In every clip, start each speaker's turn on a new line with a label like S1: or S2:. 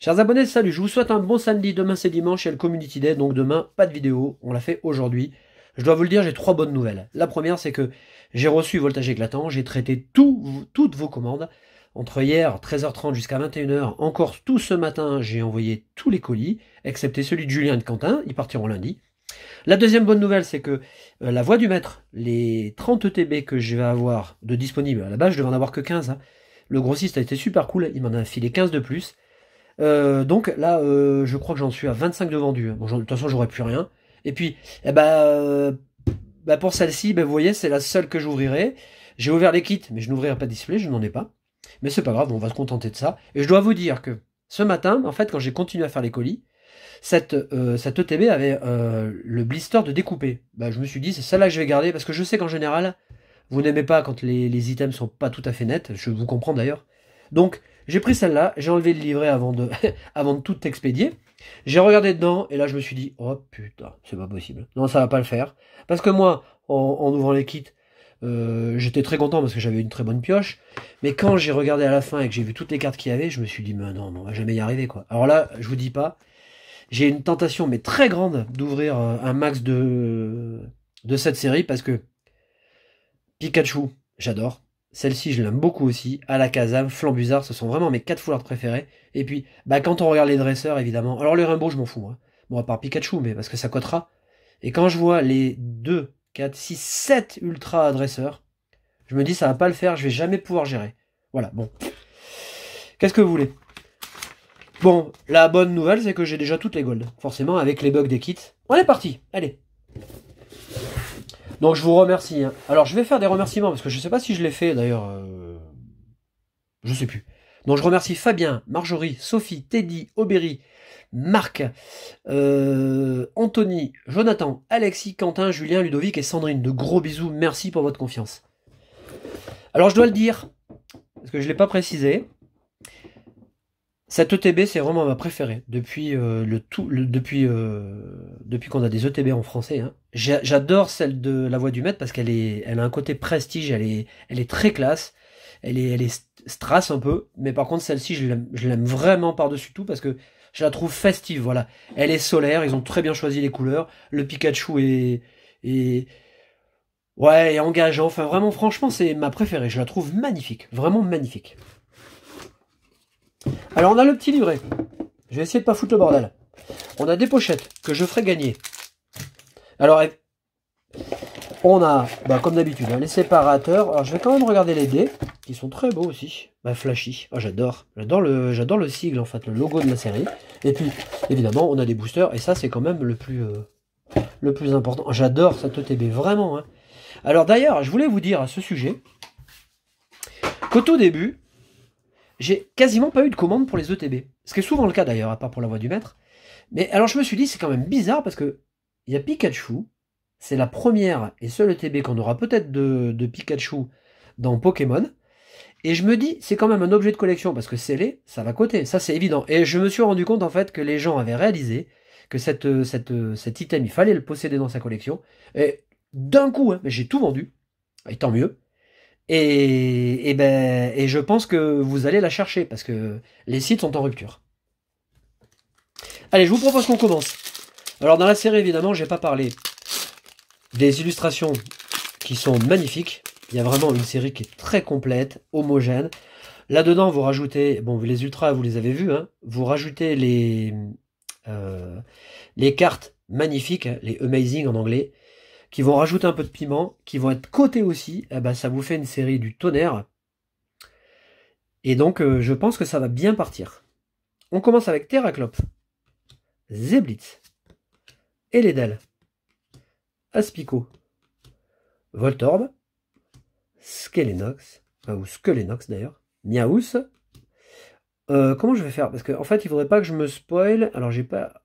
S1: Chers abonnés, salut, je vous souhaite un bon samedi. Demain c'est dimanche, il y a le Community Day, donc demain pas de vidéo, on l'a fait aujourd'hui. Je dois vous le dire, j'ai 3 bonnes nouvelles. La première, c'est que j'ai reçu Voltage Éclatant, j'ai traité toutes vos commandes. Entre hier, 13h30 jusqu'à 21h, encore tout ce matin, j'ai envoyé tous les colis, excepté celui de Julien et de Quentin, ils partiront lundi. La deuxième bonne nouvelle, c'est que la voix du maître, les 30 ETB que je vais avoir de disponibles, à la base je devais en avoir que 15, hein. Le grossiste a été super cool, il m'en a filé 15 de plus. Donc là, je crois que j'en suis à 25 de vendus. Bon, de toute façon, j'aurai plus rien. Et puis, pour celle-ci, vous voyez, c'est la seule que j'ouvrirai. J'ai ouvert les kits, mais je n'ouvrirai pas de display, je n'en ai pas. Mais c'est pas grave, on va se contenter de ça. Et je dois vous dire que ce matin, en fait, quand j'ai continué à faire les colis, cette ETB avait le blister de découper. Je me suis dit, c'est celle-là que je vais garder, parce que je sais qu'en général, vous n'aimez pas quand les items sont pas tout à fait nets. Je vous comprends d'ailleurs. Donc, j'ai pris celle-là, j'ai enlevé le livret avant de, avant de tout expédier. J'ai regardé dedans, et là je me suis dit, oh putain, c'est pas possible. Non, ça va pas le faire. Parce que moi, en ouvrant les kits, j'étais très content parce que j'avais une très bonne pioche. Mais quand j'ai regardé à la fin et que j'ai vu toutes les cartes qu'il y avait, je me suis dit, mais non, on va jamais y arriver, quoi. Alors là, je vous dis pas, j'ai une tentation, mais très grande, d'ouvrir un max de cette série parce que Pikachu, j'adore. Celle-ci, je l'aime beaucoup aussi. Alakazam, Flambuzard, ce sont vraiment mes 4 foulards préférés. Et puis, quand on regarde les dresseurs, évidemment. Alors, les Rainbow, je m'en fous, hein. Bon, à part Pikachu, mais parce que ça coûtera. Et quand je vois les 2, 4, 6, 7 ultra dresseurs, je me dis, ça va pas le faire, je vais jamais pouvoir gérer. Voilà, bon. Qu'est-ce que vous voulez? Bon, la bonne nouvelle, c'est que j'ai déjà toutes les golds. Forcément, avec les bugs des kits. On est parti, allez. Donc je vous remercie, hein. Alors je vais faire des remerciements parce que je sais pas si je l'ai fait d'ailleurs. Je sais plus. Donc je remercie Fabien, Marjorie, Sophie, Teddy, Aubéry, Marc, Anthony, Jonathan, Alexis, Quentin, Julien, Ludovic et Sandrine. De gros bisous, merci pour votre confiance. Alors je dois le dire, parce que je ne l'ai pas précisé, cette ETB c'est vraiment ma préférée depuis depuis qu'on a des ETB en français, hein. J'adore celle de La Voix du Maître parce elle a un côté prestige, elle est très classe, elle est strass un peu, mais par contre celle-ci je l'aime vraiment par-dessus tout parce que je la trouve festive, voilà. Elle est solaire, ils ont très bien choisi les couleurs, le Pikachu est ouais, est engageant, enfin vraiment franchement c'est ma préférée, je la trouve magnifique, vraiment magnifique. Alors on a le petit livret. Je vais essayer de pas foutre le bordel. On a des pochettes que je ferai gagner. Alors on a, comme d'habitude, les séparateurs. Alors je vais quand même regarder les dés, qui sont très beaux aussi. Flashy. Oh, j'adore le sigle en fait, le logo de la série. Et puis évidemment on a des boosters et ça c'est quand même le plus important. J'adore cette ETB vraiment, hein. Alors d'ailleurs je voulais vous dire à ce sujet qu'au tout début j'ai quasiment pas eu de commande pour les ETB. Ce qui est souvent le cas d'ailleurs, à part pour La Voix du Maître. Mais alors je me suis dit, c'est quand même bizarre parce que il y a Pikachu, c'est la première et seule ETB qu'on aura peut-être de Pikachu dans Pokémon. Et je me dis, c'est quand même un objet de collection parce que scellé, ça va coter, ça c'est évident. Et je me suis rendu compte en fait que les gens avaient réalisé que cet item, il fallait le posséder dans sa collection. Et d'un coup, hein, j'ai tout vendu, et tant mieux. Et je pense que vous allez la chercher parce que les sites sont en rupture. Allez, je vous propose qu'on commence. Alors dans la série, évidemment, j'ai pas parlé des illustrations qui sont magnifiques. Il y a vraiment une série qui est très complète, homogène. Là-dedans, vous rajoutez, bon, les ultras, vous les avez vus, hein, vous rajoutez les cartes magnifiques, hein, les Amazing en anglais, qui vont rajouter un peu de piment, qui vont être cotés aussi, ça vous fait une série du tonnerre. Et donc, je pense que ça va bien partir. On commence avec Terraclope, Zeblitz, Eledel, Aspico, Voltorb, Skelenox, ou Skelenox d'ailleurs, Miaous. Comment je vais faire? Parce qu'en fait, il faudrait pas que je me spoil. Alors, j'ai pas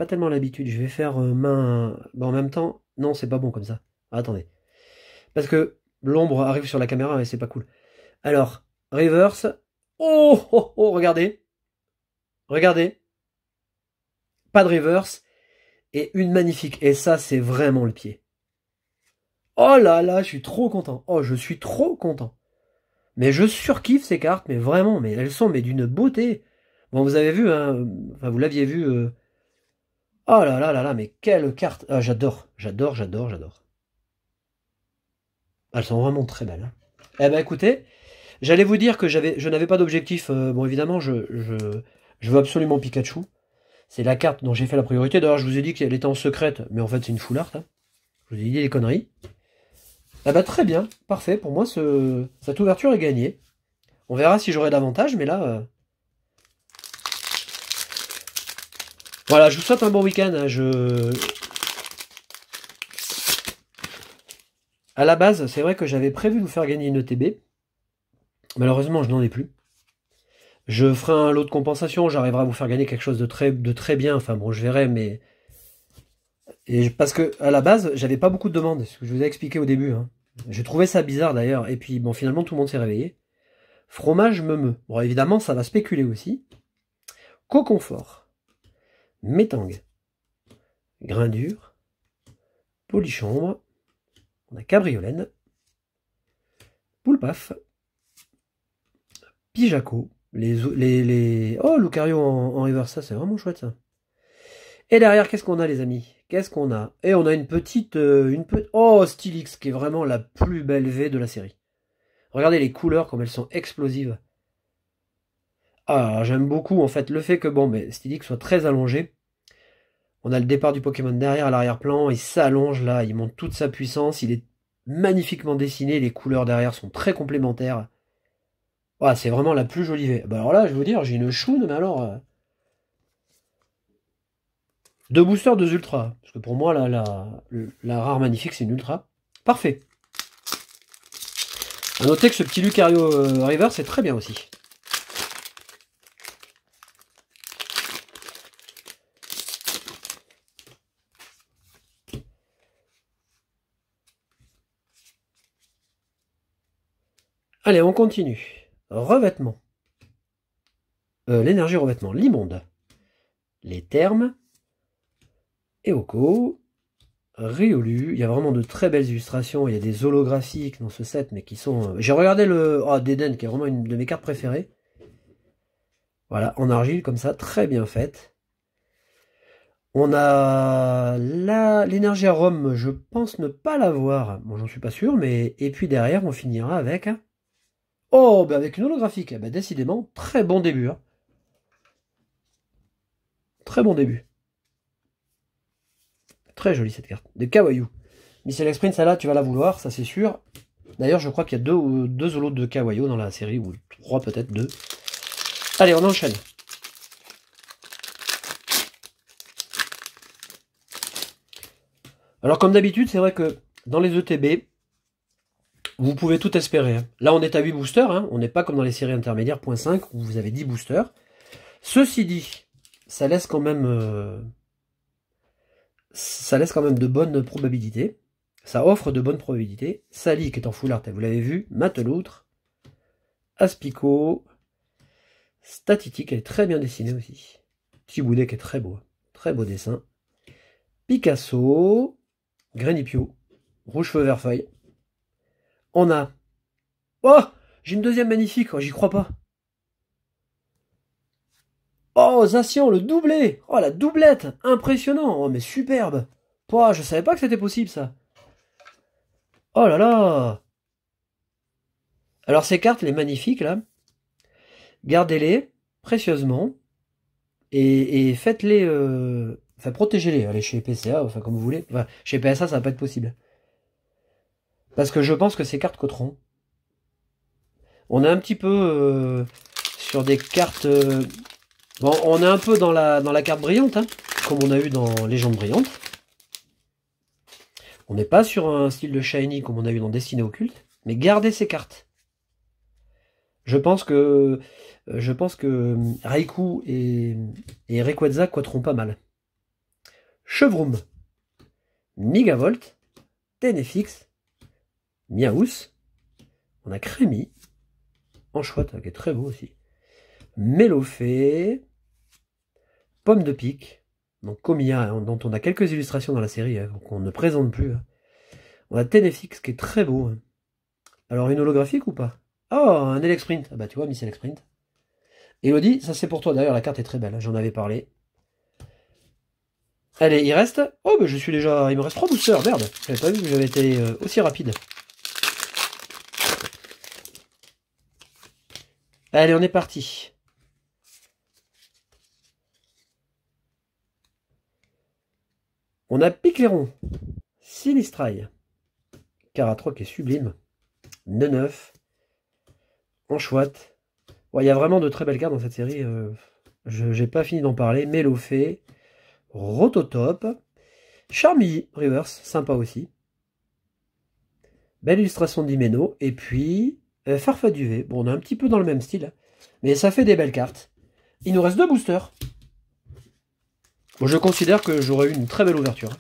S1: tellement l'habitude. Je vais faire main... en même temps, non, c'est pas bon comme ça. Attendez. Parce que l'ombre arrive sur la caméra et c'est pas cool. Alors, reverse. Oh, oh, oh, regardez. Regardez. Pas de reverse. Et une magnifique. Et ça, c'est vraiment le pied. Oh là là, je suis trop content. Oh, je suis trop content. Mais je surkiffe ces cartes, mais vraiment, mais elles sont d'une beauté. Bon, vous avez vu, hein, enfin, vous l'aviez vu. Oh là là là là, mais quelle carte! Ah, j'adore, j'adore, j'adore, j'adore. Elles sont vraiment très belles, hein. Eh ben écoutez, j'allais vous dire que je n'avais pas d'objectif. Bon, évidemment, je veux absolument Pikachu. C'est la carte dont j'ai fait la priorité. D'ailleurs, je vous ai dit qu'elle était en secrète, mais en fait, c'est une full art, hein. Je vous ai dit des conneries. Ah bah très bien, parfait. Pour moi, cette ouverture est gagnée. On verra si j'aurai davantage, mais là... Voilà, je vous souhaite un bon week-end, hein. À la base, c'est vrai que j'avais prévu de vous faire gagner une ETB. Malheureusement, je n'en ai plus. Je ferai un lot de compensation, j'arriverai à vous faire gagner quelque chose de très bien. Enfin bon, je verrai, mais... parce que à la base, j'avais pas beaucoup de demandes, ce que je vous ai expliqué au début, hein. J'ai trouvé ça bizarre d'ailleurs, et puis bon, finalement, tout le monde s'est réveillé. Fromage me. Bon, évidemment, ça va spéculer aussi. Coconfort. Métang. Grain dur. Polichambre. On a cabriolène. Poulpaf. Pijaco. Oh, Lucario en reverse, ça c'est vraiment chouette ça. Et derrière, qu'est-ce qu'on a les amis? Qu'est-ce qu'on a? Et on a une petite... Oh, Stylix, qui est vraiment la plus belle V de la série. Regardez les couleurs, comme elles sont explosives. Ah, j'aime beaucoup en fait le fait que bon, mais Stylix soit très allongé. On a le départ du Pokémon derrière à l'arrière-plan, il s'allonge là, il monte toute sa puissance, il est magnifiquement dessiné, les couleurs derrière sont très complémentaires. Ah, c'est vraiment la plus jolie V. Bah alors là, je vais vous dire, j'ai une choune, mais alors... Deux boosters, deux ultras. Parce que pour moi, là, la rare magnifique, c'est une ultra. Parfait. A noter que ce petit Lucario River, c'est très bien aussi. Allez, on continue. Revêtement. L'énergie revêtement. L'immonde. Les termes. Eoko. Riolu. Il y a vraiment de très belles illustrations. Il y a des holographiques dans ce set, mais qui sont... J'ai regardé le... Oh, Deden, qui est vraiment une de mes cartes préférées. Voilà, en argile, comme ça, très bien faite. On a l'énergie à Rome, je pense ne pas l'avoir. Bon, j'en suis pas sûr, mais... Et puis derrière, on finira avec... Oh, bah avec une holographique. Bah décidément, très bon début, hein. Très bon début. Très jolie cette carte. Des Kawaii. Missile Sprint, celle-là, tu vas la vouloir, ça c'est sûr. D'ailleurs, je crois qu'il y a deux holos de Kawaii dans la série, ou trois peut-être, deux. Allez, on enchaîne. Alors comme d'habitude, c'est vrai que dans les ETB, vous pouvez tout espérer, hein. Là, on est à 8 boosters, hein. On n'est pas comme dans les séries intermédiaires, .5, où vous avez 10 boosters. Ceci dit, ça laisse quand même de bonnes probabilités. Ça offre de bonnes probabilités. Sally qui est en full art, vous l'avez vu. Mateloutre. Aspico. Statitique, elle est très bien dessinée aussi. Thiboudet qui est très beau. Très beau dessin. Picasso. Grenipio. Rouge feu vert feuille. On a... Oh, j'ai une deuxième magnifique, oh, j'y crois pas. Oh, Zacian, le doublé. Oh, la doublette. Impressionnant. Oh, mais superbe. Oh, je savais pas que c'était possible, ça. Oh là là. Alors, ces cartes, les magnifiques, là, gardez-les précieusement et faites-les... Enfin, protégez-les. Allez, chez PCA, enfin, comme vous voulez. Enfin, chez PSA, ça va pas être possible. Parce que je pense que ces cartes coteront. On est un petit peu sur des cartes... Bon, on est un peu dans la carte brillante, hein, comme on a eu dans Légende brillante. On n'est pas sur un style de shiny comme on a eu dans Destinée occulte, mais gardez ces cartes. Je pense que Raikou et Rayquaza coiteront pas mal. Chevroom, Megavolt, Tenefix, Miaous, on a Crémy, Anchoite qui est très beau aussi, Mélofée, Pomme de pique, donc Comia, hein, dont on a quelques illustrations dans la série, hein, qu'on ne présente plus. Hein. On a Tenefix qui est très beau. Hein. Alors une holographique ou pas? Oh, un Elexprint. Ah bah tu vois, Miss Elexprint. Elodie, ça c'est pour toi. D'ailleurs, la carte est très belle. J'en avais parlé. Allez, il reste... Oh, mais je suis déjà... Il me reste 3 boosters, merde. J'avais pas vu que j'avais été aussi rapide. Allez, on est parti. On a Picléron, Sinistrail, Caratroc est sublime, Neneuf, Anchouette. Ouais, il y a vraiment de très belles cartes dans cette série. J'ai pas fini d'en parler. Mélofée, Rototop, Charmilly, Reverse, sympa aussi. Belle illustration d'Imeno. Et puis, Farfaduvet. Bon, on est un petit peu dans le même style. Mais ça fait des belles cartes. Il nous reste 2 boosters. Bon, je considère que j'aurais eu une très belle ouverture.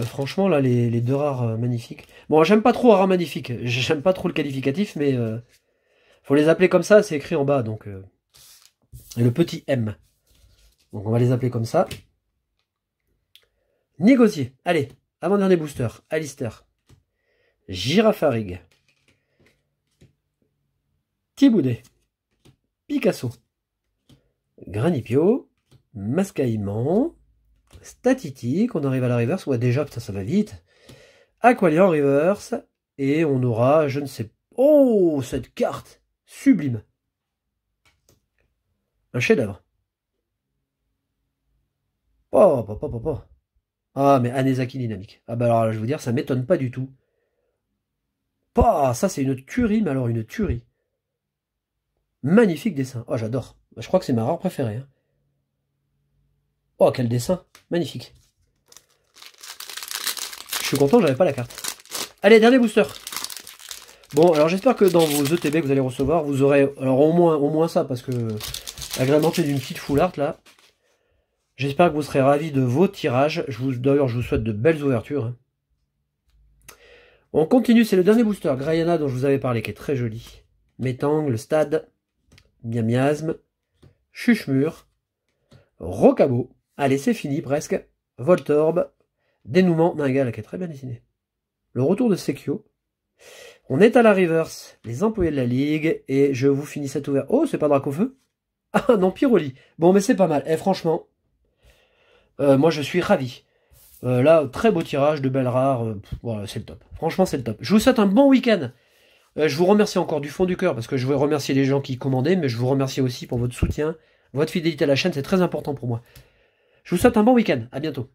S1: Franchement, là, les 2 rares magnifiques. Bon, j'aime pas trop rare magnifique. J'aime pas trop le qualificatif, mais faut les appeler comme ça, c'est écrit en bas. Donc, et le petit M. Donc, on va les appeler comme ça. Négocier. Allez, avant-dernier booster. Alistair. Girafarig. Thiboudet. Picasso. Granipio. Mascaïman. Statitique. On arrive à la reverse. Ouais, déjà, putain, ça va vite. Aqualian reverse. Et on aura, je ne sais... Oh, cette carte sublime. Un chef-d'œuvre. Oh, papa. Ah, mais Anesaki dynamique. Ah bah alors là, je vais vous dire, ça m'étonne pas du tout. Oh, ça c'est une tuerie, mais alors une tuerie. Magnifique dessin. Oh, j'adore. Je crois que c'est ma rare préférée. Hein. Oh, quel dessin. Magnifique. Je suis content, j'avais pas la carte. Allez, dernier booster. Bon, alors j'espère que dans vos ETB que vous allez recevoir, vous aurez alors au moins ça, parce que agrémenté d'une petite full art là. J'espère que vous serez ravis de vos tirages. D'ailleurs, je vous souhaite de belles ouvertures. Hein. On continue, c'est le dernier booster. Grayana dont je vous avais parlé, qui est très joli. Métang, le Stade, Miamiasme, Chuchemur, Rocabo. Allez, c'est fini presque. Voltorb, Dénouement, Ningal, qui est très bien dessiné. Le retour de Sekio. On est à la reverse, les employés de la ligue, et je vous finis cette ouverture. Oh, c'est pas Dracofeu? Ah non, Pyroli. Bon, mais c'est pas mal. Et franchement, moi je suis ravi. Là, très beau tirage, de belles rares. Voilà, c'est le top. Franchement, c'est le top. Je vous souhaite un bon week-end. Je vous remercie encore du fond du cœur, parce que je veux remercier les gens qui commandaient, mais je vous remercie aussi pour votre soutien, votre fidélité à la chaîne, c'est très important pour moi. Je vous souhaite un bon week-end. À bientôt.